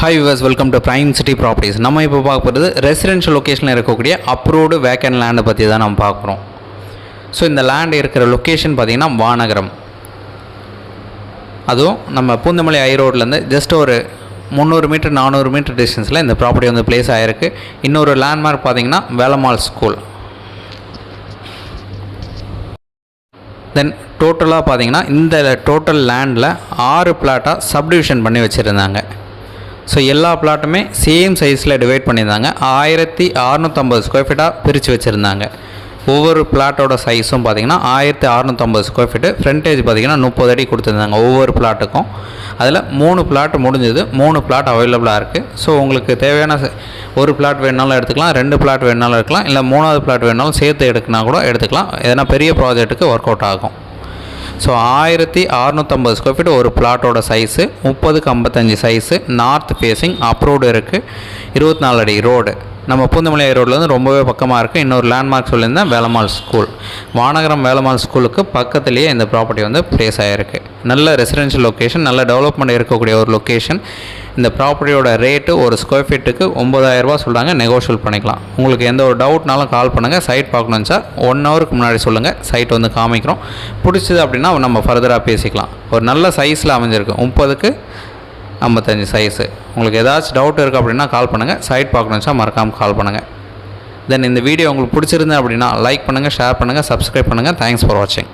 Hi viewers, welcome to prime city properties. நம்ம இப்போ பார்க்க போகிறது ரெசிடென்ஷியல் லொக்கேஷனில் இருக்கக்கூடிய அப்ரூவ்டு வேக்கண்ட் லேண்டை பற்றி தான் நம்ம பார்க்குறோம். ஸோ இந்த லேண்ட் இருக்கிற லொக்கேஷன் பார்த்திங்கன்னா வானகரம். அதுவும் நம்ம பூந்தமல்லி ஐரோட்லேருந்து ஜஸ்ட் ஒரு 300 மீட்டர் 400 மீட்டர் டிஸ்டன்ஸில் இந்த ப்ராப்பர்ட்டி வந்து பிளேஸ் ஆகிருக்கு. இன்னொரு லேண்ட்மார்க் பார்த்திங்கன்னா வேலம்மாள் ஸ்கூல். தென் டோட்டலாக பார்த்திங்கன்னா இந்த டோட்டல் லேண்டில் 6 பிளாட்டாக சப்டிவிஷன் பண்ணி வச்சுருந்தாங்க. ஸோ எல்லா பிளாட்டுமே சேம் சைஸில் டிவைட் பண்ணியிருந்தாங்க. 1650 ஸ்கொயர் ஃபீட்டாக பிரித்து வச்சுருந்தாங்க. ஒவ்வொரு பிளாட்டோட சைஸும் பார்த்திங்கன்னா 1650 ஸ்கொயர் ஃபீட்டு. ஃப்ரண்டேஜ் பார்த்திங்கன்னா 30 அடி கொடுத்துருந்தாங்க ஒவ்வொரு பிளாட்டுக்கும். அதில் 3 பிளாட் முடிஞ்சது, 3 பிளாட் அவைலபிளாக இருக்குது. ஸோ உங்களுக்கு தேவையான ஒரு பிளாட் வேணுனாலும் எடுத்துக்கலாம், 2 பிளாட் வேணுனாலும் எடுக்கலாம், இல்லை 3வது பிளாட் வேணுனாலும் சேர்த்து எடுக்கினா கூட எடுத்துக்கலாம். எதனா பெரிய ப்ராஜெக்ட்டுக்கு ஒர்க் அவுட் ஆகும். ஸோ 1650 ஸ்கொயர் ஃபீட் ஒரு பிளாட்டோட size. 30x55 size. North facing approved இருக்குது. 24 அடி ரோடு. நம்ம பூந்தமல்லி ரோடில் வந்து ரொம்பவே பக்கமாக இருக்குது. இன்னொரு லேண்ட்மார்க் சொல்லியிருந்தேன் வேலம்மாள் ஸ்கூல். வானகரம் வேலம்மாள் ஸ்கூலுக்கு பக்கத்துலேயே இந்த ப்ராப்பர்ட்டி வந்து ப்ளேஸ் ஆகிருக்கு. நல்ல ரெசிடென்ஷியல் லொக்கேஷன், நல்ல டெவலப்மெண்ட் இருக்கக்கூடிய ஒரு லொக்கேஷன். இந்த ப்ராப்பர்ட்டியோட ரேட்டு ஒரு ஸ்கொயர் ஃபீட்டுக்கு 9000 ரூபா சொல்கிறாங்க. நெகோஷியல் பண்ணிக்கலாம். உங்களுக்கு எந்த ஒரு டவுட்னாலும் கால் பண்ணுங்கள். சைட் பார்க்கணுன்னு 1 ஹவருக்கு முன்னாடி சொல்லுங்கள். சைட் வந்து காமிக்கிறோம். பிடிச்சது அப்படின்னா நம்ம ஃபர்தராக பேசிக்கலாம். ஒரு நல்ல சைஸில் அமைஞ்சிருக்கு. 30x55 size. உங்களுக்கு ஏதாச்சும் டவுட் இருக்குது அப்படின்னா கால் பண்ணுங்கள். சைட் பார்க்கணுச்சா மறக்காமல் கால் பண்ணுங்கள். தென் இந்த வீடியோ உங்களுக்கு பிடிச்சிருந்தேன் அப்படின்னா லைக் பண்ணுங்கள், ஷேர் பண்ணுங்கள், சப்ஸ்கிரைப் பண்ணுங்கள். தேங்க்ஸ் ஃபார் வாட்சிங்.